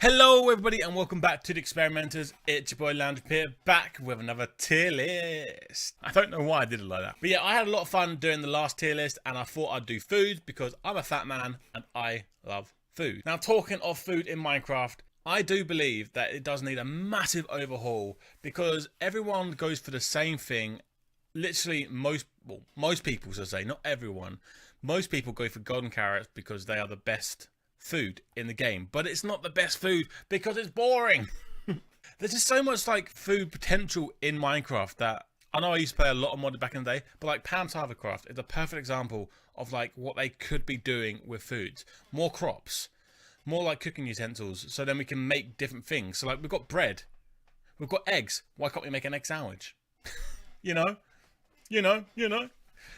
Hello everybody and welcome back to the Experimenters. It's your boy LambChop here, back with another tier list. I don't know why I did it like that. But yeah, I had a lot of fun doing the last tier list and I thought I'd do food because I'm a fat man and I love food. Now talking of food in Minecraft, I do believe that it does need a massive overhaul because everyone goes for the same thing. Literally most people, so to say, not everyone. Most people go for golden carrots because they are the best food in the game, but it's not the best food because it's boring. There's just so much like food potential in Minecraft that I know I used to play a lot of modded back in the day, but like Pam's Harvestcraft is a perfect example of like what they could be doing with foods. More crops, more like cooking utensils, so then we can make different things. So like we've got bread, we've got eggs. Why can't we make an egg sandwich? you know.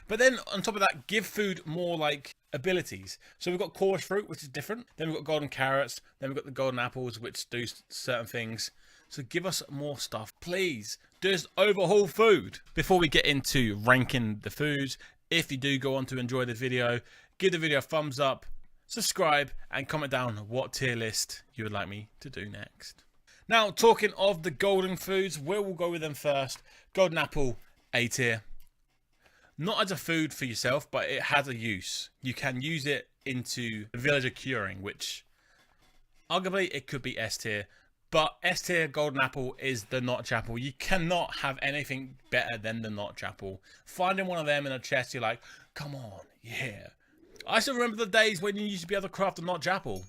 But then on top of that, give food more like abilities. So we've got chorus fruit, which is different. Then we've got golden carrots. Then we've got the golden apples, which do certain things. So give us more stuff, please. Just overhaul food. Before we get into ranking the foods, if you do go on to enjoy the video, give the video a thumbs up, subscribe, and comment down what tier list you would like me to do next. Now, talking of the golden foods, we will go with them first. Golden apple, A tier. Not as a food for yourself, but it has a use. You can use it into villager curing, which arguably it could be S tier. But S tier golden apple is the notch apple. You cannot have anything better than the notch apple. Finding one of them in a chest, you're like, come on, yeah. I still remember the days when you used to be able to craft a notch apple.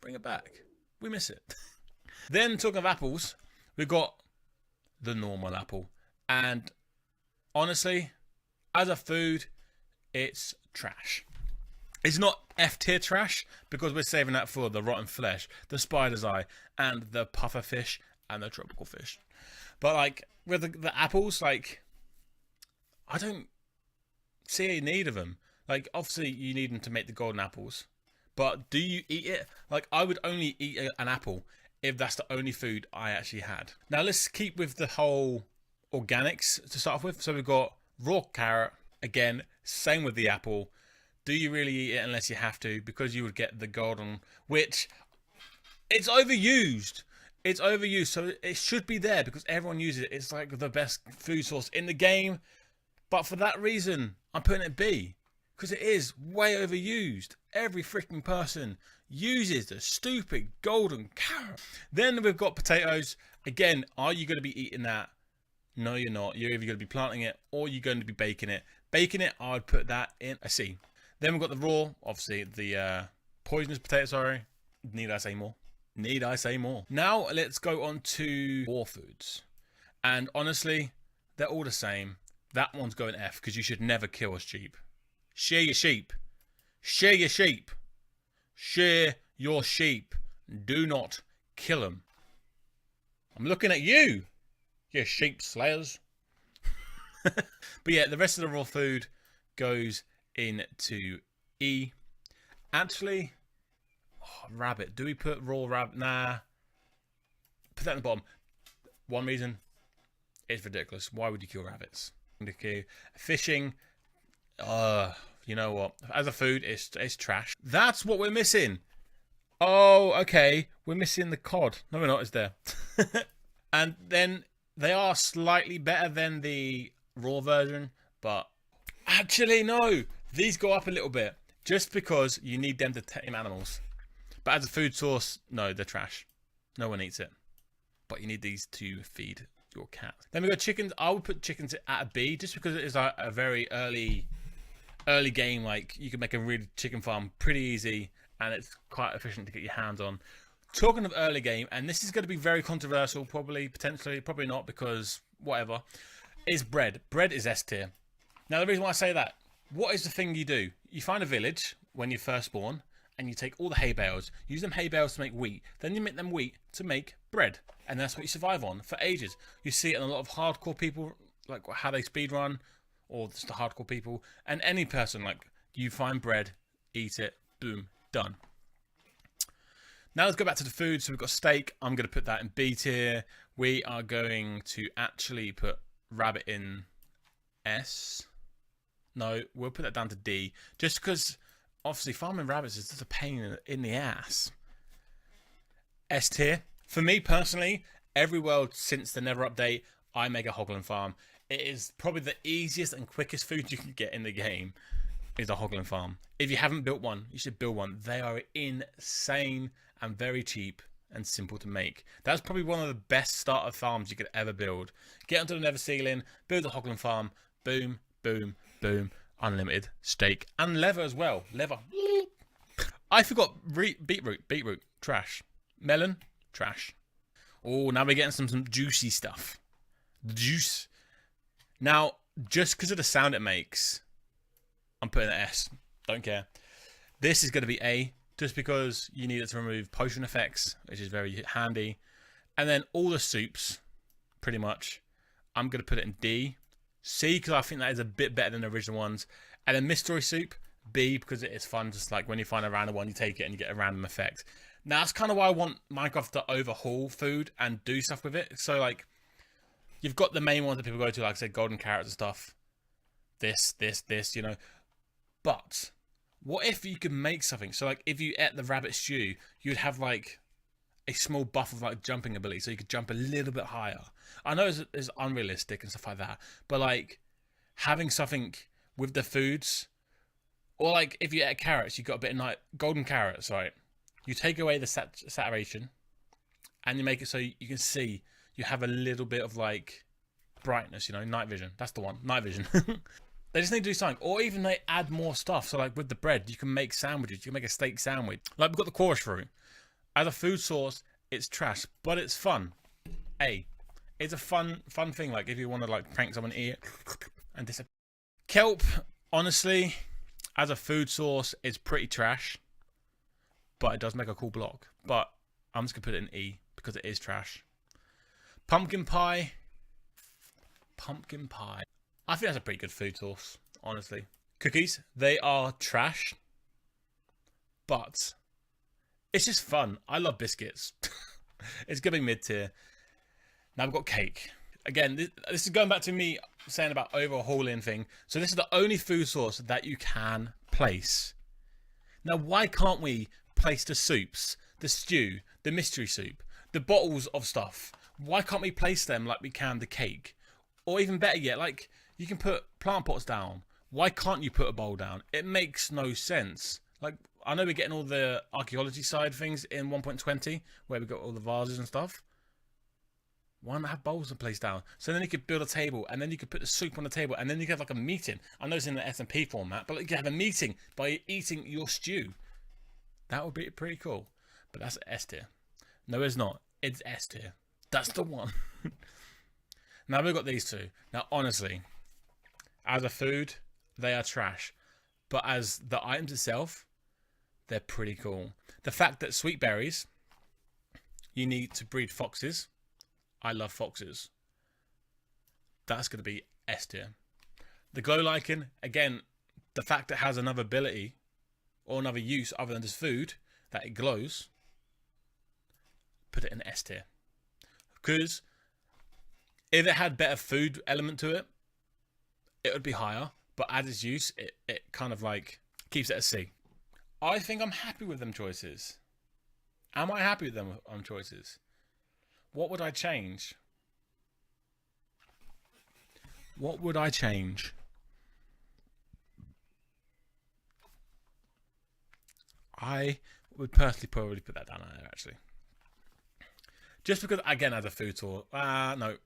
Bring it back. We miss it. Then talking of apples, we've got the normal apple. And honestly, as a food, it's trash. It's not F tier trash because we're saving that for the rotten flesh, the spider's eye, and the puffer fish and the tropical fish. But like with the apples, like I don't see any need of them. Like obviously you need them to make the golden apples, but do you eat it? Like I would only eat an apple if that's the only food I actually had. Now let's keep with the whole organics to start off with. So we've got raw carrot, again, same with the apple. Do you really eat it unless you have to? Because you would get the golden, which it's overused. It's overused, so it should be there because everyone uses it. It's like the best food source in the game. But for that reason, I'm putting it B. Because it is way overused. Every freaking person uses the stupid golden carrot. Then we've got potatoes. Again, are you going to be eating that? No, you're not. You're either going to be planting it or you're going to be baking it. Baking it, I would put that in a C. Then we've got the raw, obviously the poisonous potato, sorry. Need I say more? Need I say more? Now let's go on to raw foods. And honestly, they're all the same. That one's going F because you should never kill a sheep. Share your sheep. Share your sheep. Share your sheep. Do not kill them. I'm looking at you. Yeah, sheep slayers. But yeah, the rest of the raw food goes into E. Actually, rabbit. Do we put raw rabbit? Nah. Put that in the bottom. One reason, it's ridiculous. Why would you kill rabbits? Fishing, you know what? As a food, it's trash. That's what we're missing. Oh, okay. We're missing the cod. No, we're not. It's there. And then they are slightly better than the raw version, but actually no, these go up a little bit just because you need them to tame animals. But as a food source, no, they're trash. No one eats it. But you need these to feed your cat. Then we got chickens. I would put chickens at a B just because it is a very early game. Like you can make a really chicken farm pretty easy and it's quite efficient to get your hands on. Talking of early game, and this is going to be very controversial, potentially, probably not, because whatever, is bread. Bread is S tier. Now, the reason why I say that, what is the thing you do? You find a village when you first spawn, and you take all the hay bales, use them hay bales to make wheat, then you make them wheat to make bread, and that's what you survive on for ages. You see it in a lot of hardcore people, like how they speedrun, or just the hardcore people, and any person, like, you find bread, eat it, boom, done. Now let's go back to the food. So we've got steak. I'm going to put that in B tier. We are going to actually put rabbit in S. No, we'll put that down to D. Just because, obviously, farming rabbits is just a pain in the ass. S tier. For me personally, every world since the Never update, I make a Hoglin farm. It is probably the easiest and quickest food you can get in the game is a Hoglin farm. If you haven't built one, you should build one. They are insane and very cheap and simple to make. That's probably one of the best starter farms you could ever build. Get onto the Nether ceiling, build a Hoglin farm, boom, boom, boom, unlimited steak and leather as well. Leather. I forgot beetroot, trash. Melon, trash. Oh, now we're getting some juicy stuff. Juice. Now, just because of the sound it makes, I'm putting an S. Don't care. This is going to be A, just because you need it to remove potion effects, which is very handy. And then all the soups, pretty much, I'm going to put it in D. C, because I think that is a bit better than the original ones. And then mystery soup, B, because it is fun. Just like when you find a random one, you take it and you get a random effect. Now, that's kind of why I want Minecraft to overhaul food and do stuff with it. So, like, you've got the main ones that people go to, like I said, golden carrots and stuff. This, you know. But what if you could make something? So, like, if you ate the rabbit stew, you'd have, like, a small buff of, like, jumping ability. So you could jump a little bit higher. I know it's unrealistic and stuff like that. But, like, having something with the foods. Or, like, if you ate carrots, you got a bit of night. Golden carrots, right? You take away the saturation. And you make it so you can see. You have a little bit of, like, brightness, you know, night vision. That's the one, night vision. They just need to do something. Or even they add more stuff. So, like, with the bread, you can make sandwiches. You can make a steak sandwich. Like, we've got the chorus fruit. As a food source, it's trash. But it's fun. A. It's a fun thing. Like, if you want to, like, prank someone, eat and disappear. Kelp, honestly, as a food source, it's pretty trash. But it does make a cool block. But I'm just going to put it in E. Because it is trash. Pumpkin pie. I think that's a pretty good food source, honestly. Cookies, they are trash. But it's just fun. I love biscuits. It's going to be mid-tier. Now we've got cake. Again, this is going back to me saying about overhauling thing. So this is the only food source that you can place. Now, why can't we place the soups, the stew, the mystery soup, the bottles of stuff? Why can't we place them like we can the cake? Or even better yet, like, you can put plant pots down. Why can't you put a bowl down? It makes no sense. Like, I know we're getting all the archaeology side things in 1.20, where we've got all the vases and stuff. Why not have bowls and place down? So then you could build a table, and then you could put the soup on the table, and then you could have like a meeting. I know it's in the SMP format, but like, you could have a meeting by eating your stew. That would be pretty cool. But that's S tier. No, it's not. It's S tier. That's the one. Now we've got these two. Now, honestly, as a food, they are trash. But as the items itself, they're pretty cool. The fact that sweet berries, you need to breed foxes. I love foxes. That's going to be S tier. The glow lichen, again, the fact that it has another ability or another use other than just food, that it glows, put it in S tier. Because if it had better food element to it, it would be higher. But as its use, it kind of like keeps it at C. I think I'm happy with them choices. Am I happy with them choices? What would I change? What would I change? I would personally probably put that down there, actually. Just because, again, as a food tour. No.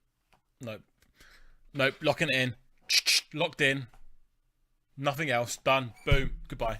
Nope. Locking it in. Locked in. Nothing else. Done. Boom. Goodbye.